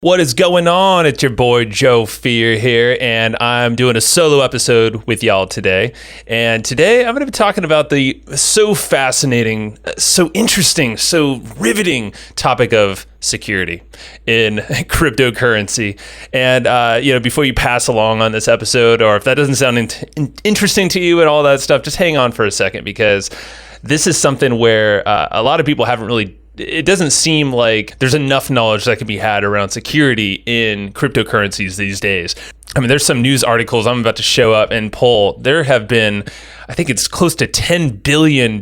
What is going on? It's your boy Joe Fier here, and I'm doing a solo episode with y'all today. And today I'm going to be talking about the so fascinating, so interesting, so riveting topic of security in cryptocurrency. And, before you pass along on this episode, or if that doesn't sound interesting to you and all that stuff, just hang on for a second, because this is something where a lot of people haven't really. It doesn't seem like there's enough knowledge that can be had around security in cryptocurrencies these days. I mean, there's some news articles I'm about to show up and pull. There have been, I think it's close to $10 billion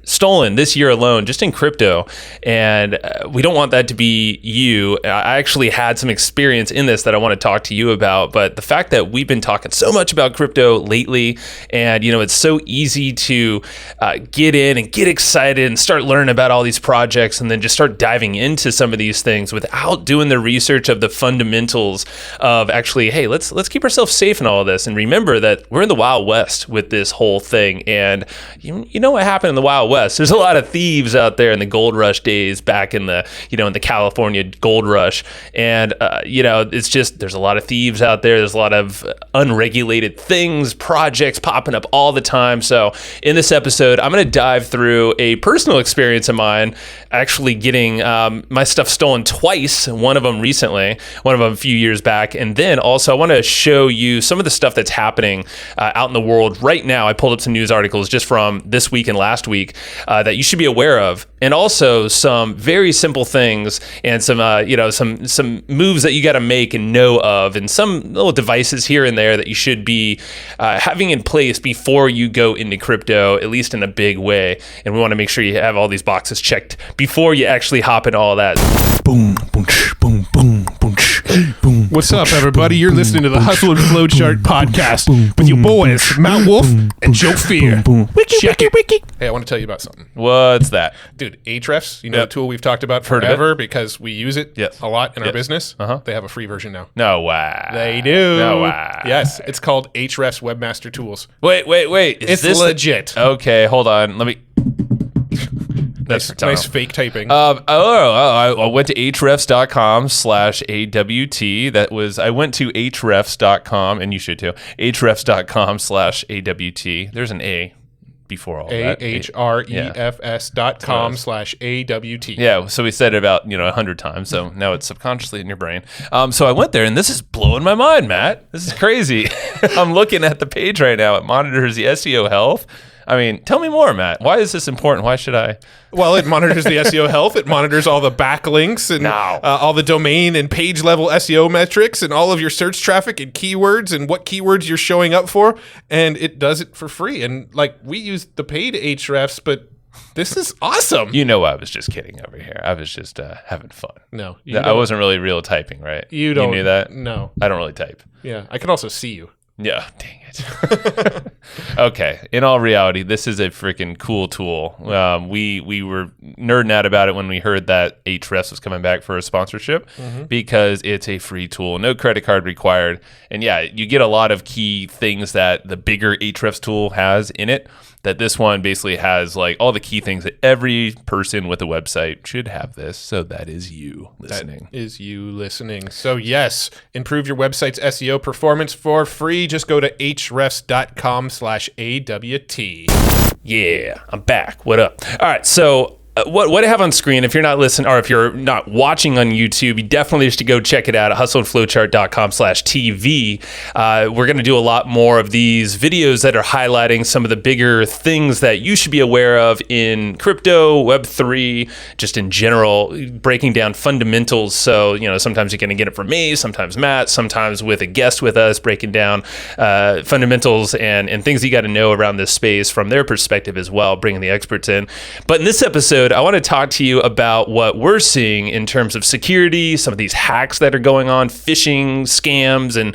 stolen this year alone, just in crypto. And we don't want that to be you. I actually had some experience in this that I want to talk to you about. But the fact that we've been talking so much about crypto lately, and, it's so easy to get in and get excited and start learning about all these projects and then just start diving into some of these things without doing the research of the fundamentals of actually, hey, let's keep ourselves safe in all of this. And remember that we're in the Wild West with this whole thing. And you know what happened in the Wild West? There's a lot of thieves out there in the gold rush days back in the, in the California gold rush. And, it's just, there's a lot of thieves out there. There's a lot of unregulated things, projects popping up all the time. So in this episode, I'm going to dive through a personal experience of mine, actually getting my stuff stolen twice. One of them recently, one of them a few years back. And then also I want to show you some of the stuff that's happening out in the world right now. I pulled up some news articles just from this week and last week that you should be aware of, and also some very simple things and some some moves that you got to make and know of, and some little devices here and there that you should be having in place before you go into crypto, at least in a big way. And we want to make sure you have all these boxes checked before you actually hop into all that. Boom, boom, boom, boom, boom, boom. What's up, everybody? You're listening to the Hustle and Flowchart podcast with your boys, Mount Wolf and Joe Fier. Check it. Hey, I want to tell you about something. What's that? Dude, Ahrefs, the tool we've talked about forever because we use it a lot in our business. Uh-huh. They have a free version now. No way. They do. No way. Yes, it's called Ahrefs Webmaster Tools. Wait. It's this legit. Okay, hold on. Let me... Nice fake typing. I went to hrefs.com/AWT. I went to hrefs.com, and you should too, hrefs.com/AWT. There's an A before all that. ahrefs.com/AWT. Yeah, so we said it about 100 times, so now it's subconsciously in your brain. So I went there, and this is blowing my mind, Matt. This is crazy. I'm looking at the page right now. It monitors the SEO health. I mean, tell me more, Matt. Why is this important? Why should I? Well, it monitors the SEO health. It monitors all the backlinks and all the domain and page level SEO metrics and all of your search traffic and keywords and what keywords you're showing up for. And it does it for free. And we use the paid Ahrefs, but this is awesome. I was just kidding over here. I was just having fun. No. I wasn't really real typing, right? You knew that? No. I don't really type. Yeah. I can also see you. Yeah, dang it. Okay, in all reality, this is a freaking cool tool. We were nerding out about it when we heard that Ahrefs was coming back for a sponsorship because it's a free tool, no credit card required. And yeah, you get a lot of key things that the bigger Ahrefs tool has in it, that this one basically has all the key things that every person with a website should have this. So that is you listening. So yes, improve your website's SEO performance for free. Just go to ahrefs.com/AWT. Yeah, I'm back. What up? All right, so what I have on screen, if you're not listening or if you're not watching on YouTube, you definitely should go check it out at hustleandflowchart.com/TV. We're going to do a lot more of these videos that are highlighting some of the bigger things that you should be aware of in crypto, Web3, just in general, breaking down fundamentals. So, sometimes you're going to get it from me, sometimes Matt, sometimes with a guest with us, breaking down fundamentals and things you got to know around this space from their perspective as well, bringing the experts in. But in this episode, I want to talk to you about what we're seeing in terms of security, some of these hacks that are going on, phishing, scams, and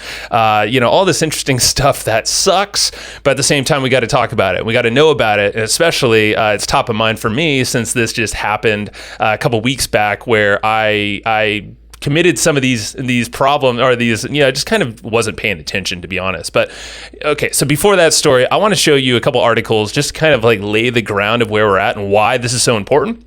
all this interesting stuff that sucks. But at the same time, we got to talk about it. We got to know about it, and especially it's top of mind for me since this just happened a couple weeks back, where I committed some of these problems, or these, just kind of wasn't paying attention, to be honest. But okay, so before that story, I want to show you a couple articles just to kind of lay the ground of where we're at and why this is so important.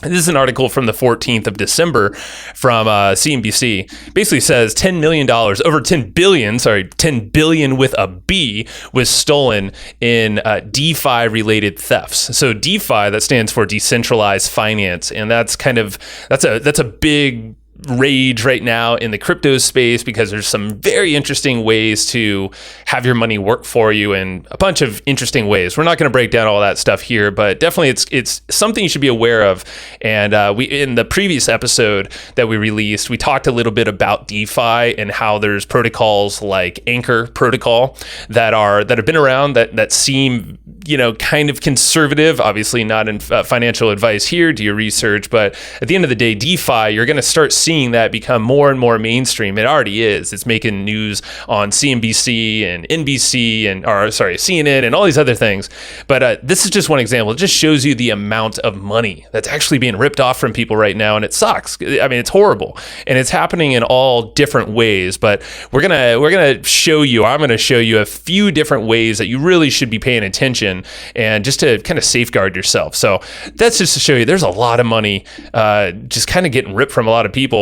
This is an article from the 14th of December from CNBC. Basically says $10 million, over 10 billion, 10 billion with a B, was stolen in DeFi related thefts. So DeFi, that stands for decentralized finance. And that's a big rage right now in the crypto space, because there's some very interesting ways to have your money work for you in a bunch of interesting ways. We're not going to break down all that stuff here, but definitely it's something you should be aware of. And we, in the previous episode that we released, we talked a little bit about DeFi and how there's protocols like Anchor protocol that have been around that seem, kind of conservative. Obviously not in financial advice here, do your research, but at the end of the day, DeFi, you're going to start seeing that become more and more mainstream. It already is. It's making news on CNBC and NBC CNN and all these other things. But this is just one example. It just shows you the amount of money that's actually being ripped off from people right now, and it sucks. I mean, it's horrible, and it's happening in all different ways. But I'm gonna show you a few different ways that you really should be paying attention, and just to kind of safeguard yourself. So that's just to show you there's a lot of money just kind of getting ripped from a lot of people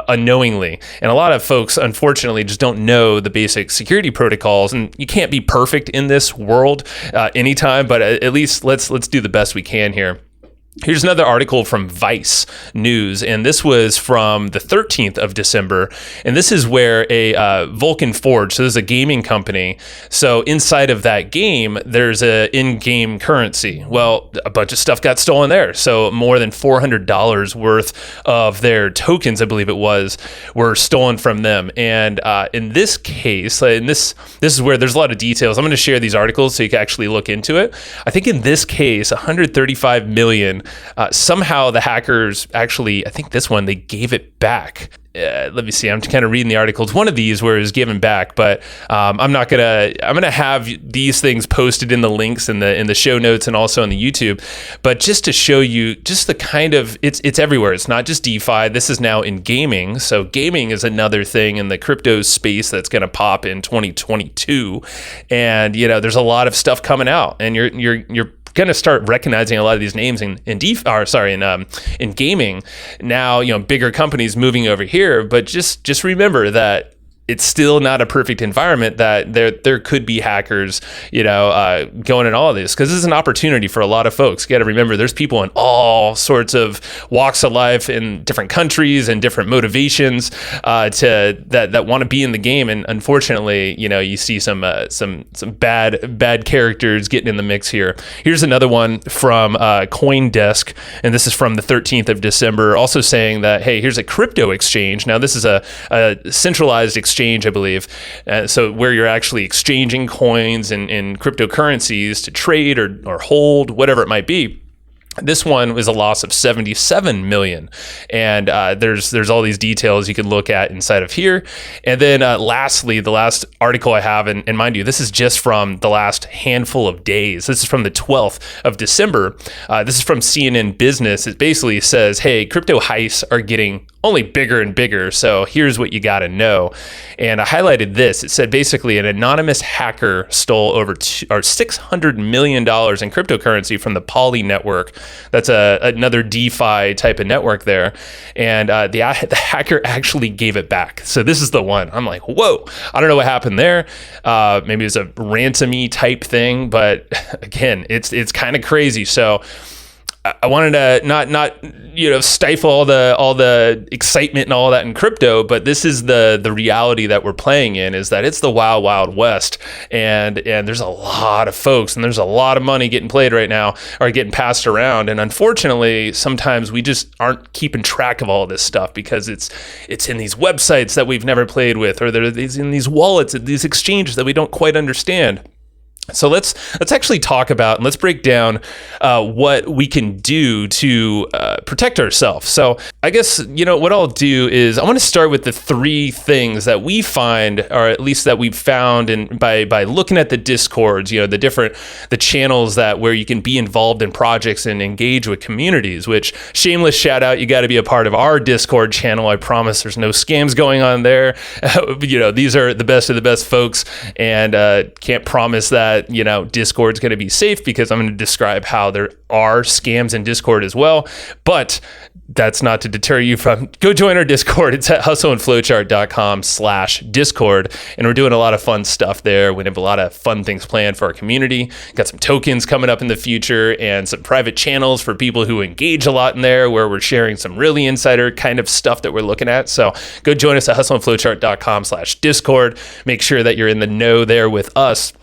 unknowingly, and a lot of folks unfortunately just don't know the basic security protocols. And you can't be perfect in this world anytime, but at least let's do the best we can here. Here's another article from Vice News, and this was from the 13th of December, and this is where a Vulcan Forge, so this is a gaming company, so inside of that game, there's a in-game currency. Well, a bunch of stuff got stolen there, so more than $400 worth of their tokens, I believe it was, were stolen from them. And in this case, and this is where there's a lot of details. I'm going to share these articles so you can actually look into it. I think in this case, 135 million. Somehow the hackers actually, I think this one, they gave it back. Let me see. I'm kind of reading the articles. One of these where it was given back, but I'm gonna have these things posted in the links in the show notes and also on the YouTube. But just to show you just the kind of, it's everywhere. It's not just DeFi. This is now in gaming. So gaming is another thing in the crypto space that's going to pop in 2022. And there's a lot of stuff coming out, and you're going to start recognizing a lot of these names in gaming now. Bigger companies moving over here, but just remember that it's still not a perfect environment, that there could be hackers, going in all of this, because this is an opportunity for a lot of folks. You got to remember, there's people in all sorts of walks of life in different countries and different motivations that want to be in the game. And unfortunately, you see some bad characters getting in the mix here. Here's another one from CoinDesk, and this is from the 13th of December, also saying that, hey, here's a crypto exchange. Now, this is a centralized exchange, I believe. So where you're actually exchanging coins and cryptocurrencies to trade or hold, whatever it might be. This one was a loss of 77 million. And there's all these details you can look at inside of here. And then lastly, the last article I have, and mind you, this is just from the last handful of days. This is from the 12th of December. This is from CNN Business. It basically says, hey, crypto heists are getting only bigger and bigger. So here's what you got to know. And I highlighted this. It said basically an anonymous hacker stole over $600 million in cryptocurrency from the Poly network. That's another DeFi type of network there. And the hacker actually gave it back. So this is the one. I'm like, whoa, I don't know what happened there. Maybe it was a ransom-y type thing, but again, it's kind of crazy. So I wanted to not stifle all the excitement and all that in crypto, but this is the reality that we're playing in, is that it's the wild, wild west, and there's a lot of folks and there's a lot of money getting played right now, or getting passed around, and unfortunately sometimes we just aren't keeping track of all this stuff because it's in these websites that we've never played with, or there's in these wallets, these exchanges that we don't quite understand. So let's actually talk about, and let's break down what we can do to protect ourselves. So I guess, what I'll do is I want to start with the three things that we find, or at least that we've found, and by looking at the Discords, the channels where you can be involved in projects and engage with communities, which, shameless shout out, you got to be a part of our Discord channel. I promise there's no scams going on there. These are the best of the best folks, and can't promise that that, Discord's going to be safe, because I'm going to describe how there are scams in Discord as well. But that's not to deter you from go join our Discord. It's at hustleandflowchart.com/Discord. And we're doing a lot of fun stuff there. We have a lot of fun things planned for our community. Got some tokens coming up in the future and some private channels for people who engage a lot in there, where we're sharing some really insider kind of stuff that we're looking at. So go join us at hustleandflowchart.com/Discord. Make sure that you're in the know there with us.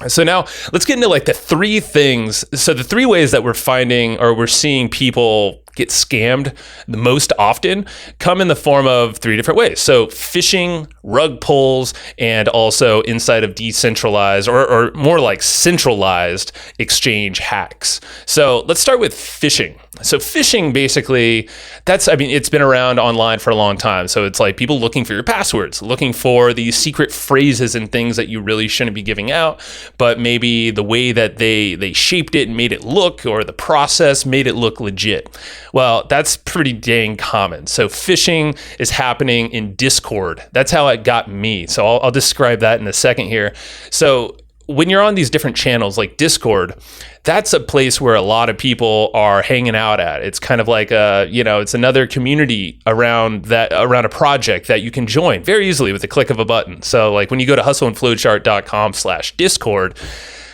So now let's get into like the three things. So the three ways that we're finding, or we're seeing people get scammed the most often, come in the form of three different ways. So phishing, rug pulls, and also inside of decentralized or more like centralized exchange hacks. So let's start with phishing. So phishing, basically, it's been around online for a long time. So it's like people looking for your passwords, looking for these secret phrases and things that you really shouldn't be giving out, but maybe the way that they shaped it and made it look, or the process made it look legit. Well, that's pretty dang common. So phishing is happening in Discord. That's how it got me. So I'll describe that in a second here. So when you're on these different channels like Discord, that's a place where a lot of people are hanging out at. It's kind of like it's another community around a project that you can join very easily with the click of a button. So like when you go to hustleandflowchart.com/Discord,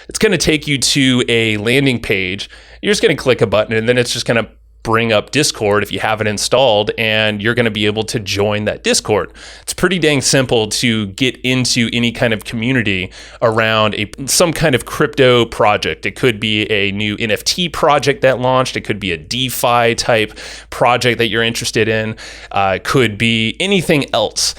it's going to take you to a landing page. You're just going to click a button, and then it's just going to bring up Discord if you have it installed, and you're going to be able to join that Discord. It's pretty dang simple to get into any kind of community around some kind of crypto project. It could be a new NFT project that launched. It could be a DeFi type project that you're interested in. It could be anything else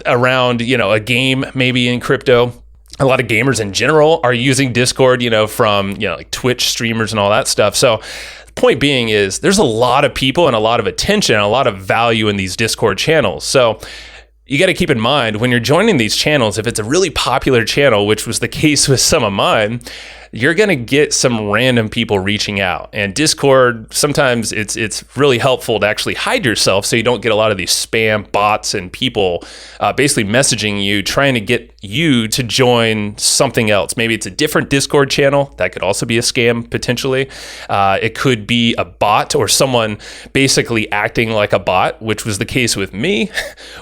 around, a game maybe in crypto. A lot of gamers in general are using Discord, from, like Twitch streamers and all that stuff. So point being is there's a lot of people and a lot of attention and a lot of value in these Discord channels. So you got to keep in mind when you're joining these channels, if it's a really popular channel, which was the case with some of mine, you're going to get some random people reaching out. And Discord, sometimes it's really helpful to actually hide yourself so you don't get a lot of these spam bots and people basically messaging you, trying to get you to join something else. Maybe it's a different Discord channel. That could also be a scam, potentially. It could be a bot or someone basically acting like a bot, which was the case with me,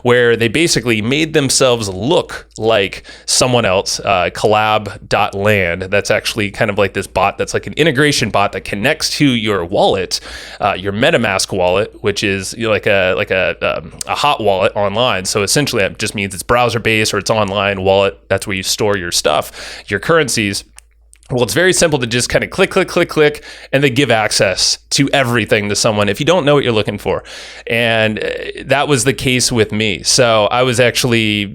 where they basically made themselves look like someone else, collab.land. That's actually kind of like this bot that's like an integration bot that connects to your wallet, your MetaMask wallet, which is like a hot wallet online. So essentially that just means it's browser based or it's online wallet. That's where you store your stuff, your currencies. Well, it's very simple to just kind of click, and they give access to everything to someone if you don't know what you're looking for. And that was the case with me. So I was actually,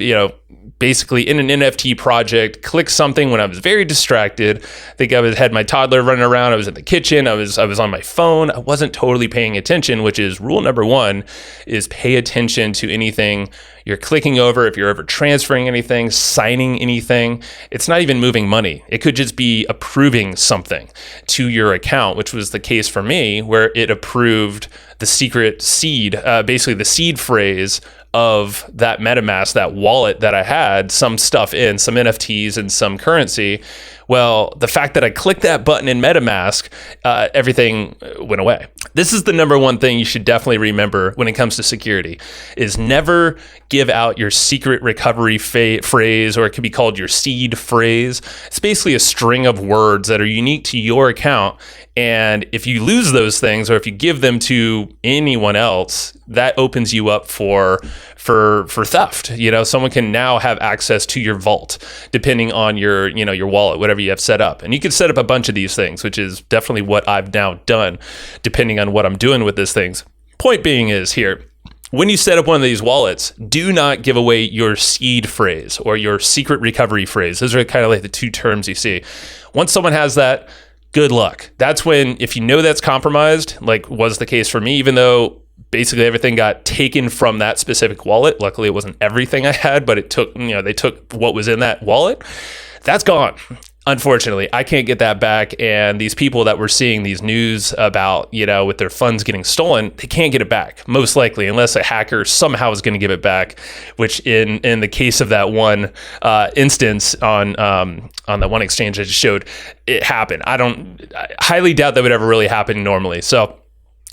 basically in an NFT project, clicked something when I was very distracted. I think I had my toddler running around. I was in the kitchen. I was on my phone. I wasn't totally paying attention, which is rule number one, is pay attention to anything you're clicking over. If you're ever transferring anything, signing anything, it's not even moving money. It could just be approving something to your account, which was the case for me, where it approved the secret seed, basically the seed phrase of that MetaMask, that wallet that I had some stuff in, some NFTs and some currency. Well, the fact that I clicked that button in MetaMask, everything went away. This is the number one thing you should definitely remember when it comes to security, is never give out your secret recovery phrase, or it could be called your seed phrase. It's basically a string of words that are unique to your account. And if you lose those things, or if you give them to anyone else, that opens you up for theft. Someone can now have access to your vault, depending on your wallet, whatever you have set up. And you can set up a bunch of these things, which is definitely what I've now done, depending on what I'm doing with these things. Point being is here, when you set up one of these wallets, do not give away your seed phrase or your secret recovery phrase. Those are kind of like the two terms you see. Once someone has that, good luck. That's when, if you know that's compromised, like was the case for me, even though basically everything got taken from that specific wallet. Luckily, it wasn't everything I had, but it took, they took what was in that wallet. That's gone. unfortunately, I can't get that back. And these people that we're seeing these news about, with their funds getting stolen, they can't get it back, most likely, unless a hacker somehow is going to give it back, which in the case of that one instance on the one exchange I just showed, it happened. I highly doubt that would ever really happen normally. So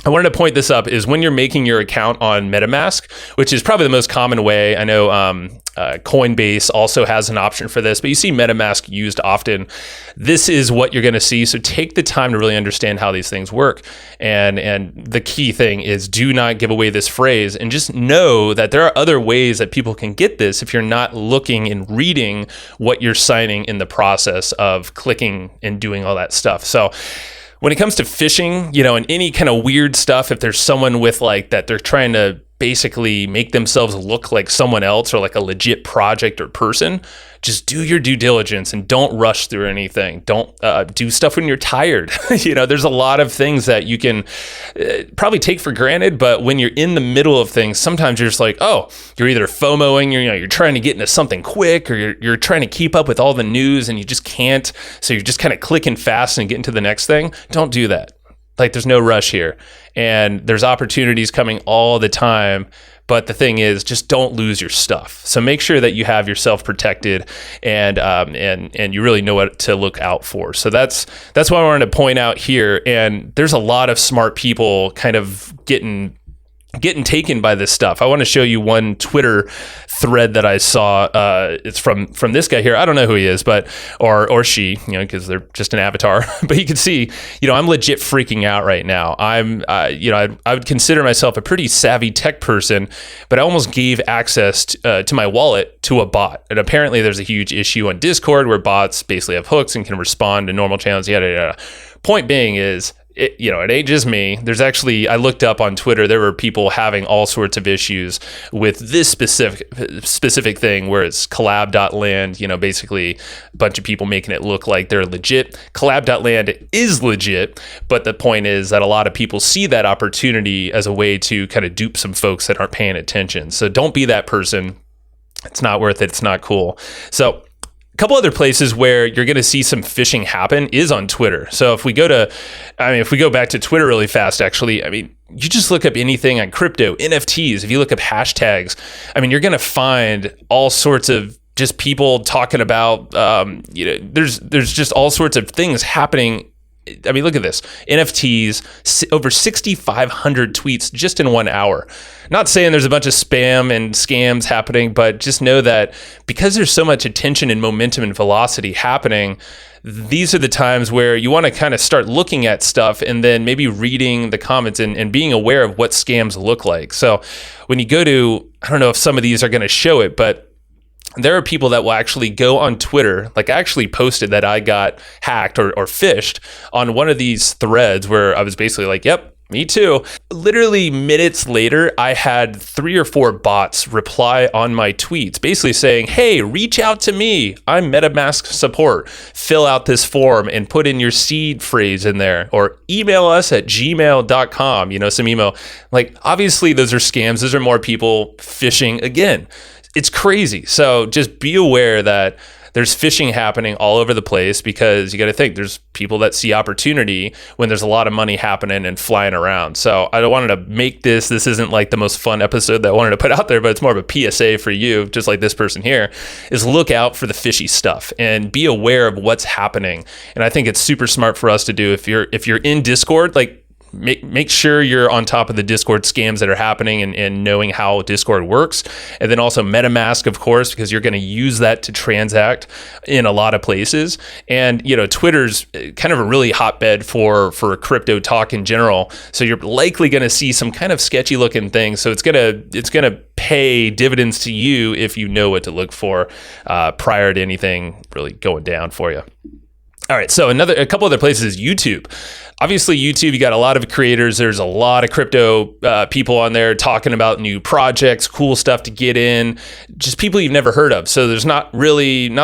I wanted to point this up is when you're making your account on MetaMask, which is probably the most common way. I know Coinbase also has an option for this, but you see MetaMask used often. This is what you're going to see. So take the time to really understand how these things work. And the key thing is do not give away this phrase, and just know that there are other ways that people can get this if you're not looking and reading what you're signing in the process of clicking and doing all that stuff. So when it comes to phishing, and any kind of weird stuff, if there's someone with like that, they're trying to basically make themselves look like someone else or like a legit project or person, just do your due diligence and don't rush through anything. Don't do stuff when you're tired. There's a lot of things that you can probably take for granted, but when you're in the middle of things, sometimes you're just like, oh, you're either FOMOing, you're trying to get into something quick, or you're trying to keep up with all the news and you just can't. So you're just kind of clicking fast and getting to the next thing. Don't do that. Like, there's no rush here, and there's opportunities coming all the time. But the thing is, just don't lose your stuff. So make sure that you have yourself protected, and you really know what to look out for. So that's what I wanted to point out here. And there's a lot of smart people kind of getting taken by this stuff. I want to show you one Twitter thread that I saw. It's from this guy here. I don't know who he is, but or she, because they're just an avatar. But you can see, I'm legit freaking out right now. I would consider myself a pretty savvy tech person, but I almost gave access to my wallet to a bot. And apparently there's a huge issue on Discord where bots basically have hooks and can respond to normal channels, yada, yada. Point being is, it ain't just me. There's actually, I looked up on Twitter, there were people having all sorts of issues with this specific thing where it's collab.land, basically a bunch of people making it look like they're legit. Collab.land is legit, but the point is that a lot of people see that opportunity as a way to kind of dupe some folks that aren't paying attention. So don't be that person. It's not worth it. It's not cool. So a couple other places where you're going to see some phishing happen is on Twitter. So if we go back to Twitter really fast, actually, you just look up anything on crypto, NFTs. If you look up hashtags, you're going to find all sorts of just people talking about, there's just all sorts of things happening. Look at this. NFTs, over 6,500 tweets just in 1 hour. Not saying there's a bunch of spam and scams happening, but just know that because there's so much attention and momentum and velocity happening, these are the times where you want to kind of start looking at stuff and then maybe reading the comments and being aware of what scams look like. So when you go to, I don't know if some of these are going to show it, but there are people that will actually go on Twitter, like I actually posted that I got hacked or phished on one of these threads where I was basically like, yep, me too. Literally minutes later, I had 3 or 4 bots reply on my tweets, basically saying, hey, reach out to me. I'm MetaMask support. Fill out this form and put in your seed phrase in there, or email us at gmail.com, some email. Like, obviously those are scams. Those are more people phishing again. It's crazy. So just be aware that there's phishing happening all over the place, because you got to think there's people that see opportunity when there's a lot of money happening and flying around. So I wanted to make this isn't like the most fun episode that I wanted to put out there, but it's more of a PSA for you, just like this person here, is look out for the fishy stuff and be aware of what's happening. And I think it's super smart for us to do. If you're in Discord, like, make sure you're on top of the Discord scams that are happening and knowing how Discord works. And then also MetaMask, of course, because you're going to use that to transact in a lot of places. And, Twitter's kind of a really hotbed for crypto talk in general. So you're likely going to see some kind of sketchy looking things. So it's going to pay dividends to you if you know what to look for prior to anything really going down for you. All right, so a couple other places is YouTube. Obviously, YouTube, you got a lot of creators. There's a lot of crypto people on there talking about new projects, cool stuff to get in, just people you've never heard of. So there's not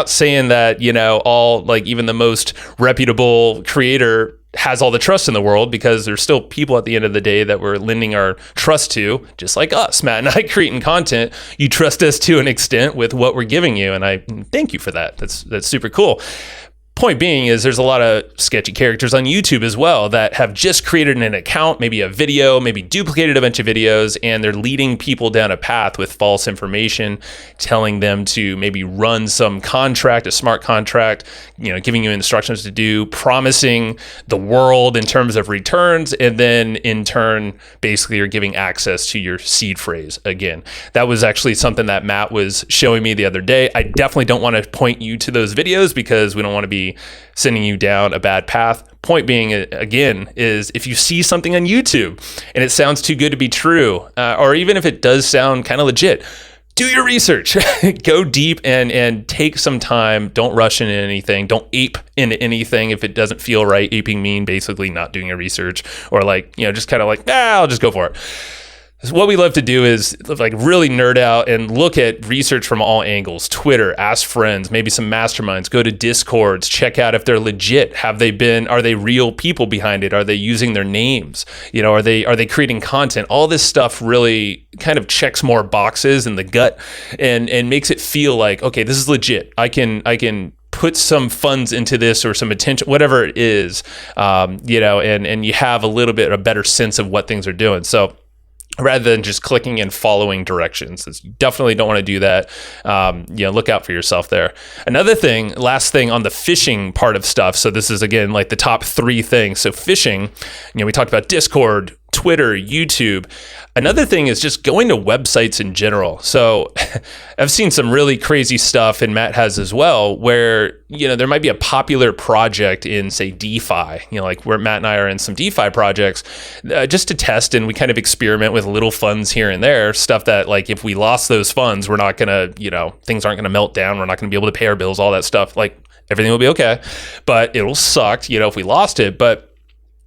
saying that, all, like, even the most reputable creator has all the trust in the world, because there's still people at the end of the day that we're lending our trust to, just like us, Matt and I, creating content. You trust us to an extent with what we're giving you, and I thank you for that. That's super cool. Point being is there's a lot of sketchy characters on YouTube as well that have just created an account, maybe a video, maybe duplicated a bunch of videos, and they're leading people down a path with false information, telling them to maybe run some contract, a smart contract, giving you instructions to do, promising the world in terms of returns, and then in turn, basically you're giving access to your seed phrase again. That was actually something that Matt was showing me the other day. I definitely don't want to point you to those videos because we don't want to be sending you down a bad path. Point being, again, is if you see something on YouTube and it sounds too good to be true, or even if it does sound kind of legit, do your research. Go deep and take some time. Don't rush into anything. Don't ape into anything if it doesn't feel right. Aping mean basically not doing your research, or just kind of I'll just go for it. What we love to do is really nerd out and look at research from all angles. Twitter, ask friends, maybe some masterminds, go to Discords, check out if they're legit. Are they real people behind it? Are they using their names? Are they creating content? All this stuff really kind of checks more boxes in the gut and makes it feel like, okay, this is legit. I can put some funds into this or some attention, whatever it is, and you have a better sense of what things are doing. So rather than just clicking and following directions, you definitely don't want to do that. Look out for yourself there. Another thing, last thing on the phishing part of stuff. So this is again the top 3 things. So phishing, we talked about Discord, Twitter, YouTube. Another thing is just going to websites in general. So I've seen some really crazy stuff, and Matt has as well, where, there might be a popular project in, say, DeFi, where Matt and I are in some DeFi projects just to test, and we kind of experiment with little funds here and there, stuff that if we lost those funds, we're not going to, things aren't going to melt down. We're not going to be able to pay our bills, all that stuff. Everything will be okay, but it'll suck, if we lost it. But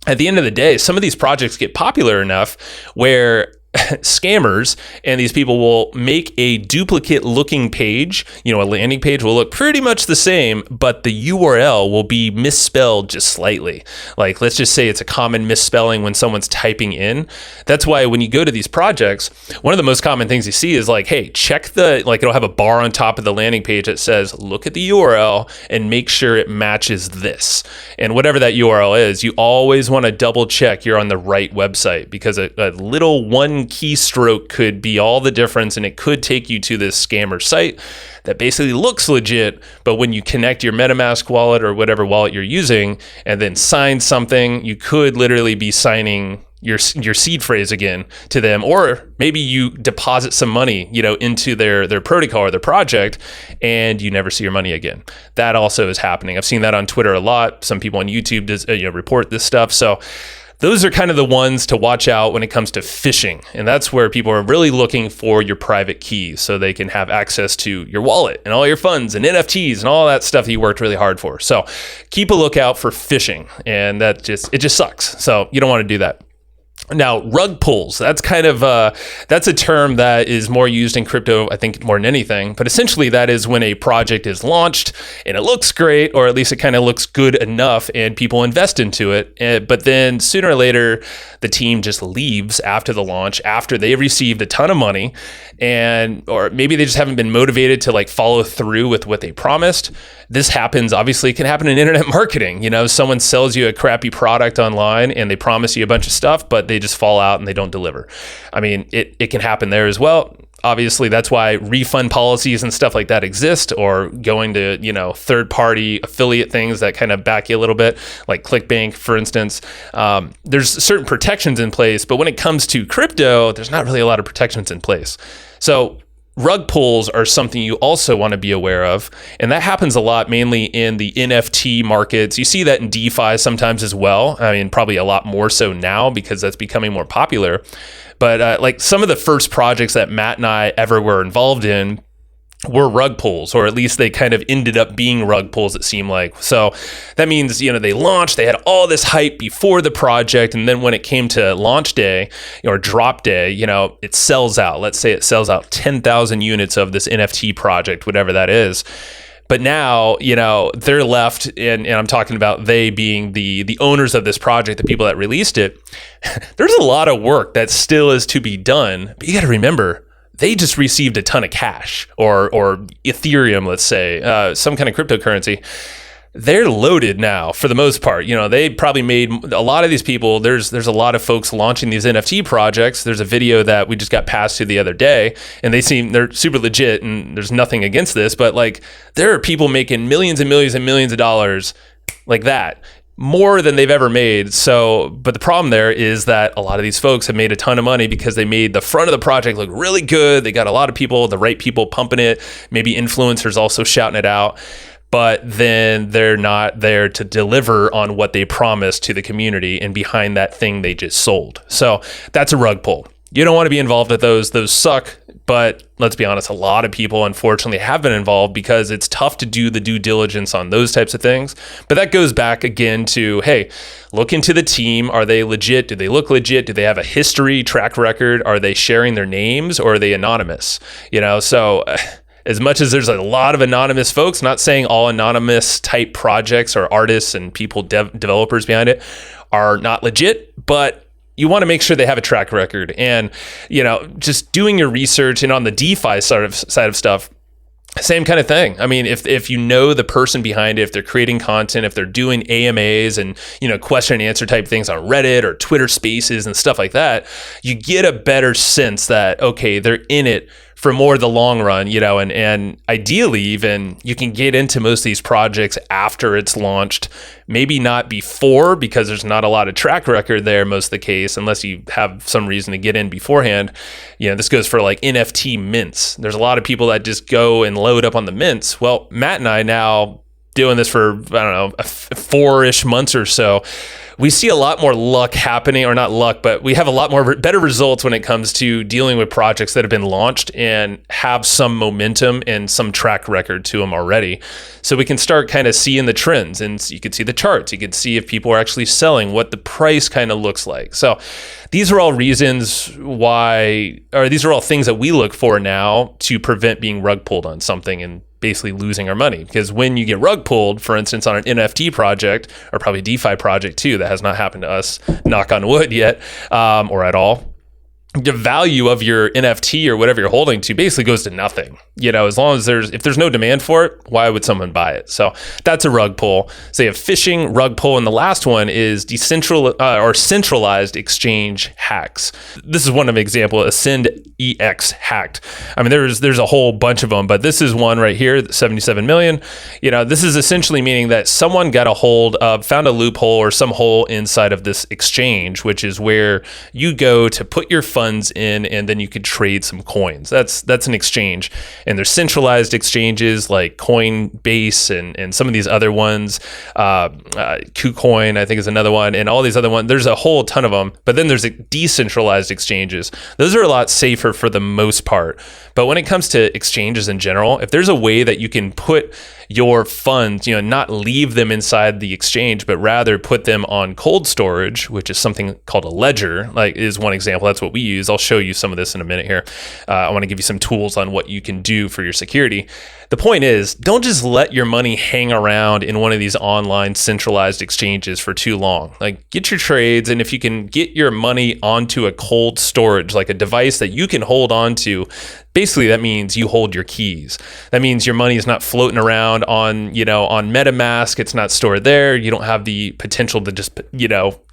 at the end of the day, some of these projects get popular enough where scammers and these people will make a duplicate looking page. A landing page will look pretty much the same, but the URL will be misspelled just slightly. Let's just say it's a common misspelling when someone's typing in. That's why when you go to these projects, one of the most common things you see is hey, check it'll have a bar on top of the landing page that says, look at the URL and make sure it matches this. And whatever that URL is, you always want to double check you're on the right website, because a little one keystroke could be all the difference, and it could take you to this scammer site that basically looks legit, but when you connect your MetaMask wallet or whatever wallet you're using and then sign something, you could literally be signing your seed phrase again to them, or maybe you deposit some money, into their protocol or their project, and you never see your money again. That also is happening. I've seen that on Twitter a lot. Some people on YouTube report this stuff. So those are kind of the ones to watch out when it comes to phishing. And that's where people are really looking for your private keys so they can have access to your wallet and all your funds and NFTs and all that stuff that you worked really hard for. So keep a lookout for phishing, and it just sucks. So you don't want to do that. Now, rug pulls, that's kind of, that's a term that is more used in crypto, I think, more than anything. But essentially, that is when a project is launched and it looks great, or at least it kind of looks good enough, and people invest into it. But then sooner or later, the team just leaves after the launch, after they've received a ton of money, or maybe they just haven't been motivated to follow through with what they promised. This happens, obviously, it can happen in internet marketing. Someone sells you a crappy product online and they promise you a bunch of stuff, but they just fall out and they don't deliver. I mean, it can happen there as well. Obviously, that's why refund policies and stuff like that exist, or going to, third-party affiliate things that kind of back you a little bit, like ClickBank, for instance. There's certain protections in place, but when it comes to crypto, there's not really a lot of protections in place. So rug pulls are something you also want to be aware of, and that happens a lot, mainly in the NFT markets. You see that in DeFi sometimes as well. I mean, probably a lot more so now because that's becoming more popular. But some of the first projects that Matt and I ever were involved in were rug pulls, or at least they kind of ended up being rug pulls, it seemed like. So that means, they launched, they had all this hype before the project, and then when it came to launch day or drop day, it sells out. Let's say it sells out 10,000 units of this NFT project, whatever that is. But now, they're left, and I'm talking about they being the owners of this project, the people that released it. There's a lot of work that still is to be done, but you got to remember, they just received a ton of cash or Ethereum, let's say, some kind of cryptocurrency. they're loaded now for the most part. They probably made a lot of these people. There's a lot of folks launching these NFT projects. There's a video that we just got passed to the other day, and they're super legit, and there's nothing against this, but like there are people making millions and millions and millions of dollars like that, more than they've ever made. So, but the problem there is that a lot of these folks have made a ton of money because they made the front of the project look really good. They got a lot of people, the right people pumping it, maybe influencers also shouting it out. But then they're not there to deliver on what they promised to the community and behind that thing they just sold. So that's a rug pull. You don't want to be involved with those. Those suck. But let's be honest, a lot of people, unfortunately, have been involved because it's tough to do the due diligence on those types of things. But that goes back again to, hey, look into the team. Are they legit? Do they look legit? Do they have a history, track record? Are they sharing their names, or are they anonymous? So as much as there's a lot of anonymous folks, not saying all anonymous type projects or artists and people, developers behind it are not legit, but you want to make sure they have a track record. And, just doing your research, and on the DeFi side of stuff, same kind of thing. I mean, if you know the person behind it, if they're creating content, if they're doing AMAs and, question and answer type things on Reddit or Twitter Spaces and stuff like that, you get a better sense that, okay, they're in it for more the long run, and ideally even you can get into most of these projects after it's launched, maybe not before, because there's not a lot of track record there most of the case, unless you have some reason to get in beforehand. This goes for like NFT mints. There's a lot of people that just go and load up on the mints. Well, Matt and I now doing this for, 4-ish months or so, we see a lot more luck happening, or not luck, but we have a lot more better results when it comes to dealing with projects that have been launched and have some momentum and some track record to them already. So we can start kind of seeing the trends, and you can see the charts. You can see if people are actually selling, what the price kind of looks like. So these are all reasons why, or these are all things that we look for now to prevent being rug pulled on something and basically losing our money. Because when you get rug pulled, for instance, on an NFT project, or probably DeFi project too, that has not happened to us, knock on wood, yet, or at all, the value of your NFT or whatever you're holding to basically goes to nothing. As long as if there's no demand for it, why would someone buy it? So that's a rug pull. So you have phishing, rug pull, and the last one is centralized exchange hacks. This is one of an example. Ascend EX hacked. I mean, there's a whole bunch of them, but this is one right here, 77 million. This is essentially meaning that someone got a hold of, found a loophole or some hole inside of this exchange, which is where you go to put your funds in, and then you could trade some coins. That's an exchange. And there's centralized exchanges like Coinbase and some of these other ones. KuCoin, I think, is another one, and all these other ones. There's a whole ton of them. But then there's decentralized exchanges. Those are a lot safer for the most part. But when it comes to exchanges in general, if there's a way that you can put your funds, not leave them inside the exchange, but rather put them on cold storage, which is something called a ledger, like is one example. That's what we use. I'll show you some of this in a minute here. I want to give you some tools on what you can do for your security. The point is, don't just let your money hang around in one of these online centralized exchanges for too long. Like, get your trades, and if you can get your money onto a cold storage, like a device that you can hold on to, basically that means you hold your keys. That means your money is not floating around on MetaMask. It's not stored there. You don't have the potential to just,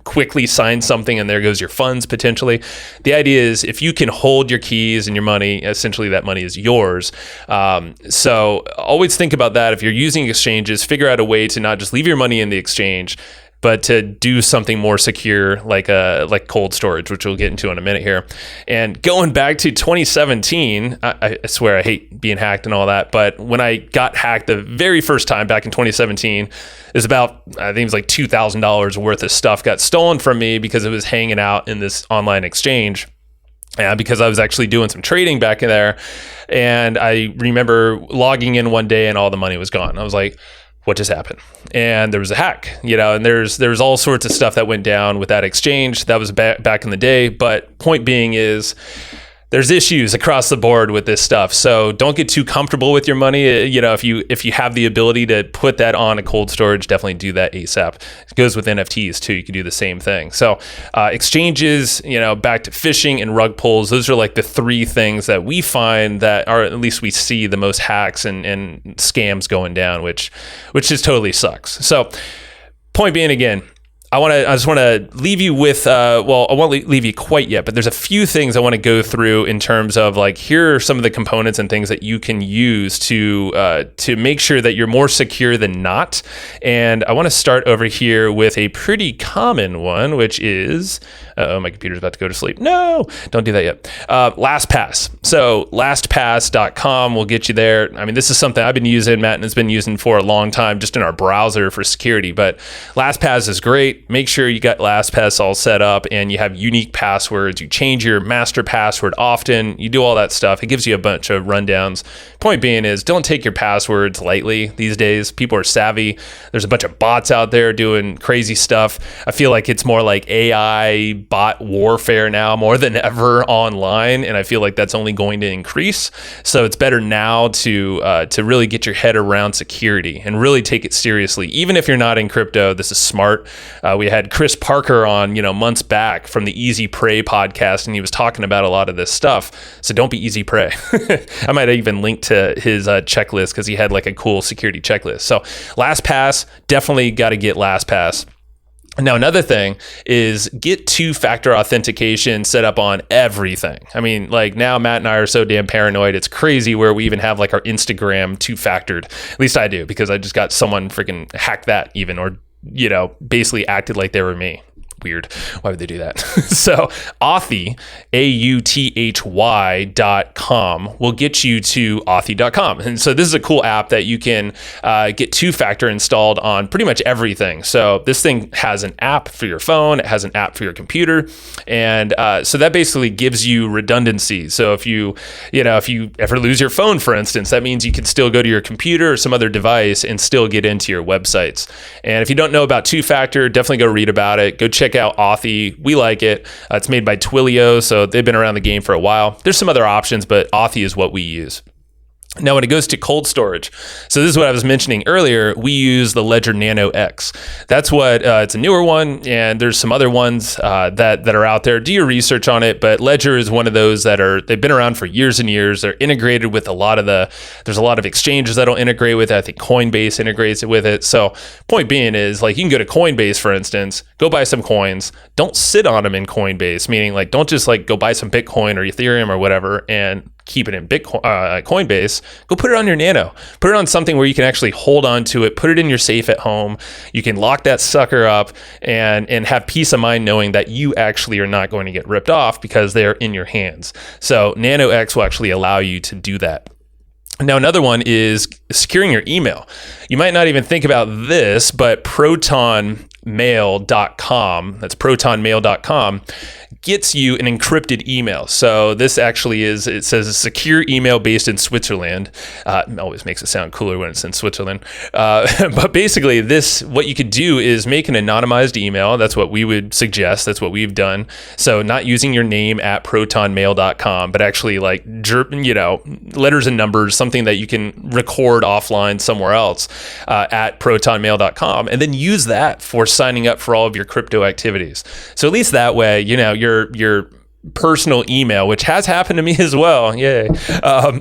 quickly sign something and there goes your funds potentially. The idea is, if you can hold your keys and your money, essentially that money is yours. So always think about that. If you're using exchanges, figure out a way to not just leave your money in the exchange, but to do something more secure, like cold storage, which we'll get into in a minute here. And going back to 2017, I swear I hate being hacked and all that, but when I got hacked the very first time back in 2017, is about, I think it was like $2,000 worth of stuff got stolen from me because it was hanging out in this online exchange. Because I was actually doing some trading back in there. And I remember logging in one day and all the money was gone. I was like, what just happened? And there was a hack, and there's all sorts of stuff that went down with that exchange. That was back in the day. But point being is, there's issues across the board with this stuff. So don't get too comfortable with your money. If you have the ability to put that on a cold storage, definitely do that ASAP. It goes with NFTs too. You can do the same thing. So exchanges, back to phishing and rug pulls. Those are like the three things that we find that are, at least we see the most hacks and scams going down, which just totally sucks. So point being, again, I just want to leave you with, I won't leave you quite yet, but there's a few things I want to go through in terms of like, here are some of the components and things that you can use to make sure that you're more secure than not. And I want to start over here with a pretty common one, which is, my computer's about to go to sleep. No, don't do that yet. LastPass. So lastpass.com will get you there. I mean, this is something I've been using, Matt has been using for a long time, just in our browser for security, but LastPass is great. Make sure you got LastPass all set up and you have unique passwords. You change your master password often. You do all that stuff. It gives you a bunch of rundowns. Point being is, don't take your passwords lightly these days. People are savvy. There's a bunch of bots out there doing crazy stuff. I feel like it's more like AI bot warfare now more than ever online, and I feel like that's only going to increase. So it's better now to really get your head around security and really take it seriously. Even if you're not in crypto, this is smart. We had Chris Parker on, months back from the Easy Prey podcast, and he was talking about a lot of this stuff. So don't be easy prey. I might even link to his checklist because he had like a cool security checklist. So LastPass, definitely got to get LastPass. Now, another thing is get two-factor authentication set up on everything. I mean, like now Matt and I are so damn paranoid. It's crazy where we even have like our Instagram two-factored. At least I do, because I just got someone freaking hack that even, or basically acted like they were me. Weird. Why would they do that? So Authy, AUTHY.com will get you to Authy.com. And so this is a cool app that you can get two-factor installed on pretty much everything. So this thing has an app for your phone. It has an app for your computer. And so that basically gives you redundancy. So if you ever lose your phone, for instance, that means you can still go to your computer or some other device and still get into your websites. And if you don't know about two-factor, definitely go read about it. Go check out Authy. We like it. It's made by Twilio, so they've been around the game for a while. There's some other options, but Authy is what we use. Now, when it goes to cold storage, so this is what I was mentioning earlier, we use the Ledger Nano X. That's what, it's a newer one, and there's some other ones that are out there. Do your research on it, but Ledger is one of those they've been around for years and years. They're integrated with there's a lot of exchanges that'll integrate with it. I think Coinbase integrates it with it. So point being is, like, you can go to Coinbase, for instance, go buy some coins. Don't sit on them in Coinbase, meaning like, don't just like go buy some Bitcoin or Ethereum or whatever and keep it in Bitcoin, Coinbase. Go put it on your Nano. Put it on something where you can actually hold on to it. Put it in your safe at home. You can lock that sucker up and have peace of mind knowing that you actually are not going to get ripped off because they're in your hands. So Nano X will actually allow you to do that. Now, another one is securing your email. You might not even think about this, but protonmail.com, that's protonmail.com, gets you an encrypted email. So this actually it says a secure email based in Switzerland. It always makes it sound cooler when it's in Switzerland. But basically what you could do is make an anonymized email. That's what we would suggest. That's what we've done. So not using your name at protonmail.com, but actually like, letters and numbers, something that you can record offline somewhere else at protonmail.com, and then use that for signing up for all of your crypto activities. So at least that way, your personal email, which has happened to me as well,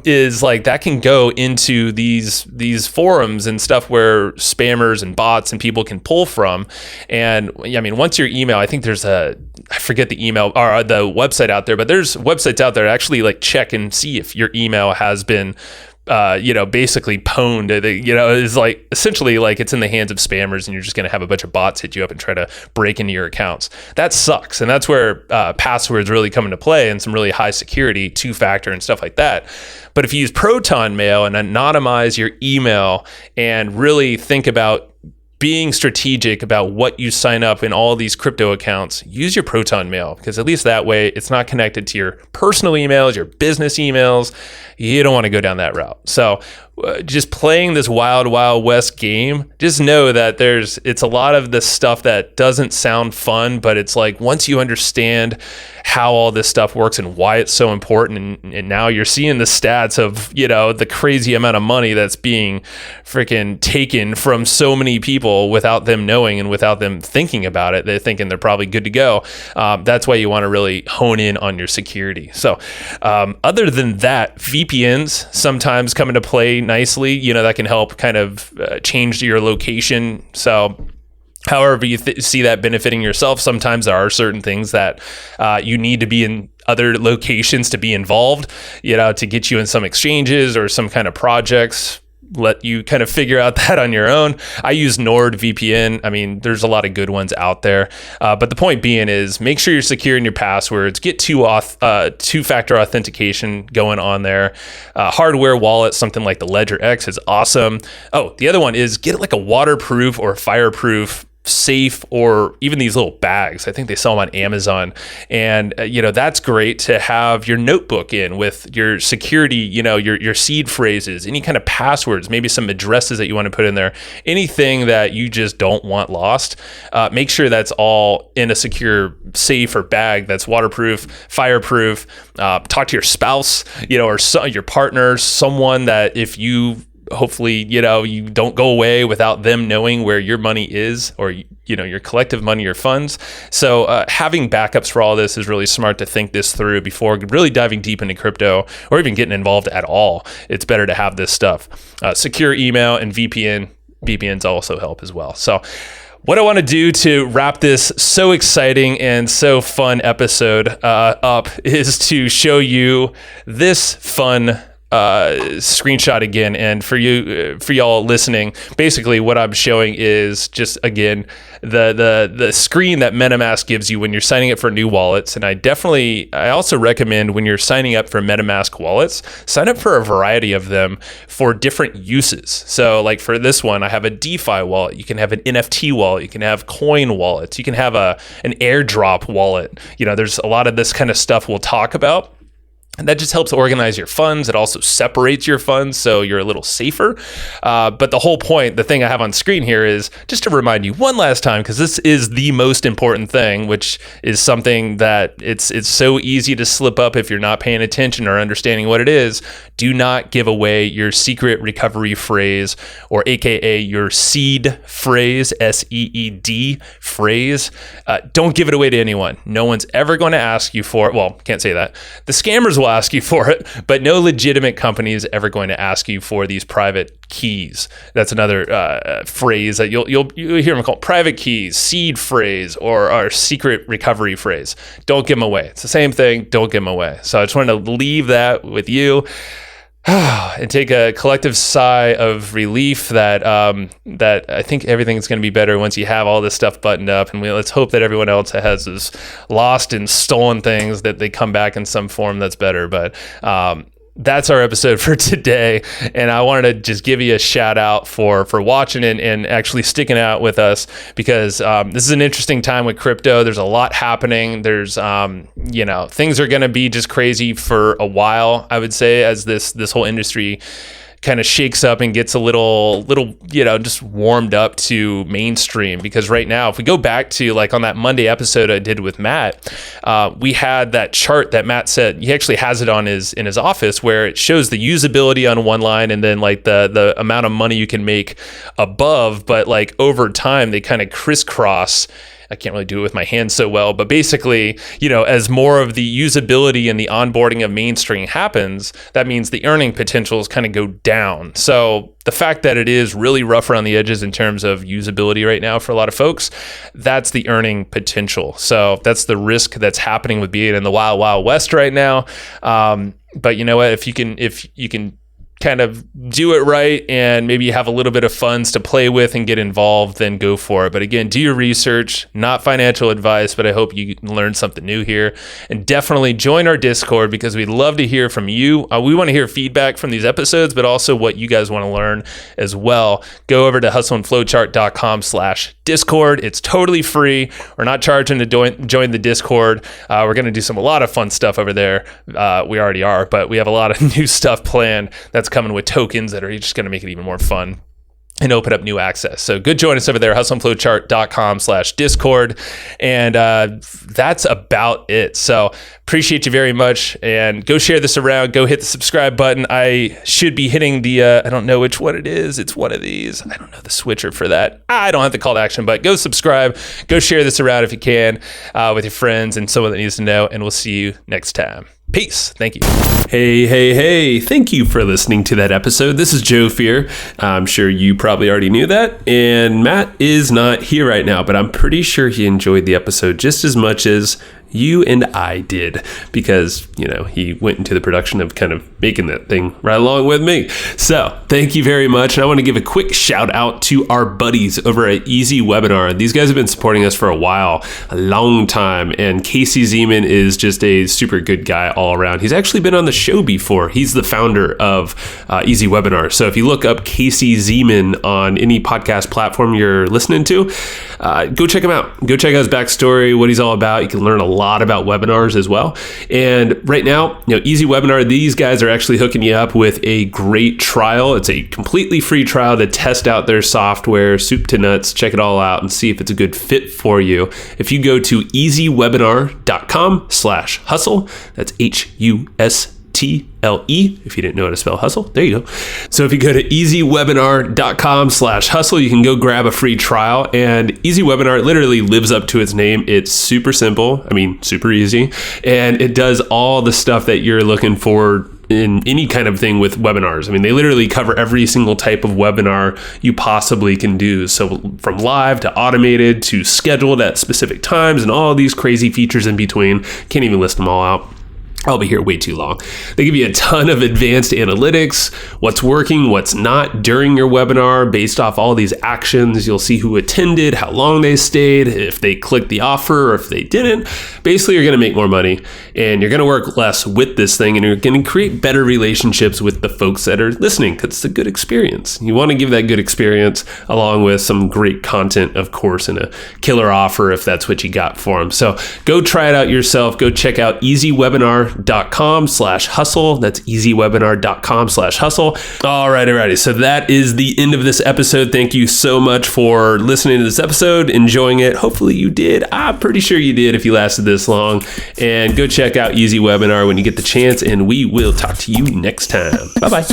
is like that can go into these forums and stuff where spammers and bots and people can pull from. And I mean, once your email, I think there's I forget the email or the website out there, but there's websites out there that actually like check and see if your email has been basically pwned. Is like essentially like it's in the hands of spammers and you're just going to have a bunch of bots hit you up and try to break into your accounts. That sucks. And that's where passwords really come into play and some really high security, two-factor and stuff like that. But if you use Proton Mail and anonymize your email and really think about being strategic about what you sign up in all these crypto accounts, use your Proton Mail, because at least that way it's not connected to your personal emails, your business emails. You don't want to go down that route. So just playing this wild, wild west game, just know that it's a lot of the stuff that doesn't sound fun, but it's like once you understand how all this stuff works and why it's so important, and now you're seeing the stats of, you know, the crazy amount of money that's being freaking taken from so many people without them knowing and without them thinking about it. They're thinking they're probably good to go. That's why you want to really hone in on your security. So other than that, VPNs sometimes come into play nicely. You know, that can help kind of change your location. So however you see that benefiting yourself, sometimes there are certain things that you need to be in other locations to be involved, you know, to get you in some exchanges or some kind of projects. Let you kind of figure out that on your own. I use NordVPN. I mean, there's a lot of good ones out there. But the point being is make sure you're securing your passwords, get two-factor authentication going on there. Hardware wallet, something like the Ledger X is awesome. Oh, the other one is get like a waterproof or fireproof safe, or even these little bags. I think they sell them on Amazon. And, you know, that's great to have your notebook in with your security, you know, your seed phrases, any kind of passwords, maybe some addresses that you want to put in there, anything that you just don't want lost. Make sure that's all in a secure safe or bag that's waterproof, fireproof. Talk to your spouse, you know, or your partner, someone that if you hopefully, you know, you don't go away without them knowing where your money is, or, you know, your collective money or funds. So having backups for all this is really smart to think this through before really diving deep into crypto or even getting involved at all. It's better to have this stuff. Secure email and VPNs also help as well. So what I want to do to wrap this so exciting and so fun episode up is to show you this fun screenshot again. And for y'all listening, basically what I'm showing is just, again, the screen that MetaMask gives you when you're signing up for new wallets. And I also recommend when you're signing up for MetaMask wallets, sign up for a variety of them for different uses. So like for this one, I have a DeFi wallet. You can have an NFT wallet. You can have coin wallets. You can have an airdrop wallet. You know, there's a lot of this kind of stuff we'll talk about. And that just helps organize your funds. It also separates your funds so you're a little safer. But the whole point, the thing I have on screen here is just to remind you one last time, because this is the most important thing, which is something that it's so easy to slip up if you're not paying attention or understanding what it is. Do not give away your secret recovery phrase, or AKA your seed phrase, SEED phrase. Don't give it away to anyone. No one's ever going to ask you for it. Well, can't say that. The scammers will ask you for it, but no legitimate company is ever going to ask you for these private keys. That's another phrase that you'll hear them called: private keys, seed phrase, or our secret recovery phrase. Don't give them away. It's the same thing. Don't give them away. So I just wanted to leave that with you and take a collective sigh of relief that I think everything's going to be better once you have all this stuff buttoned up. And let's hope that everyone else has this lost and stolen things, that they come back in some form that's better. But that's our episode for today. And I wanted to just give you a shout out for watching and actually sticking out with us, because this is an interesting time with crypto. There's a lot happening. There's, things are going to be just crazy for a while, I would say, as this whole industry kind of shakes up and gets a little, just warmed up to mainstream. Because right now, if we go back to like on that Monday episode I did with Matt, we had that chart that Matt said he actually has it in his office, where it shows the usability on one line and then like the amount of money you can make above, but like over time they kind of crisscross. I can't really do it with my hands so well, but basically, as more of the usability and the onboarding of mainstream happens, that means the earning potentials kind of go down. So the fact that it is really rough around the edges in terms of usability right now for a lot of folks, that's the earning potential. So that's the risk that's happening with being in the wild, wild west right now. But you know what? If you can kind of do it right and maybe have a little bit of funds to play with and get involved, then go for it. But again, do your research, not financial advice, but I hope you learned something new here. And definitely join our Discord, because we'd love to hear from you. We want to hear feedback from these episodes, but also what you guys want to learn as well. Go over to hustleandflowchart.com/Discord. It's totally free. We're not charging to join the Discord. We're going to do a lot of fun stuff over there. We already are, but we have a lot of new stuff planned that's coming with tokens that are just going to make it even more fun and open up new access. So go join us over there, hustleandflowchart.com/Discord. And that's about it. So appreciate you very much. And go share this around. Go hit the subscribe button. I should be hitting the, I don't know which one it is. It's one of these. I don't know the switcher for that. I don't have the call to action, but go subscribe. Go share this around if you can with your friends and someone that needs to know. And we'll see you next time. Peace. Thank you. Hey. Thank you for listening to that episode. This is Joe Fier. I'm sure you probably already knew that. And Matt is not here right now, but I'm pretty sure he enjoyed the episode just as much as you and I did, because, he went into the production of kind of making that thing right along with me. So thank you very much. And I want to give a quick shout out to our buddies over at Easy Webinar. These guys have been supporting us for a while, a long time. And Casey Zeman is just a super good guy all around. He's actually been on the show before. He's the founder of Easy Webinar. So if you look up Casey Zeman on any podcast platform you're listening to, go check him out. Go check out his backstory, what he's all about. You can learn a lot about webinars as well. And right now, Easy Webinar, these guys are actually hooking you up with a great trial. It's a completely free trial to test out their software, soup to nuts, check it all out and see if it's a good fit for you. If you go to easywebinar.com/hustle, that's HUSTLE, if you didn't know how to spell hustle, there you go. So if you go to easywebinar.com/hustle, you can go grab a free trial. And Easy Webinar literally lives up to its name. It's super simple. Super easy. And it does all the stuff that you're looking for in any kind of thing with webinars. They literally cover every single type of webinar you possibly can do. So from live to automated to scheduled at specific times and all these crazy features in between. Can't even list them all out. I'll be here way too long. They give you a ton of advanced analytics, what's working, what's not during your webinar based off all these actions. You'll see who attended, how long they stayed, if they clicked the offer or if they didn't. Basically, you're going to make more money and you're going to work less with this thing, and you're going to create better relationships with the folks that are listening because it's a good experience. You want to give that good experience along with some great content, of course, and a killer offer if that's what you got for them. So go try it out yourself. Go check out easywebinar.com/hustle. That's easywebinar.com/hustle. Alrighty. So that is the end of this episode. Thank you so much for listening to this episode, enjoying it. Hopefully you did. I'm pretty sure you did if you lasted this long. And go check out Easy Webinar when you get the chance, and we will talk to you next time. Bye-bye.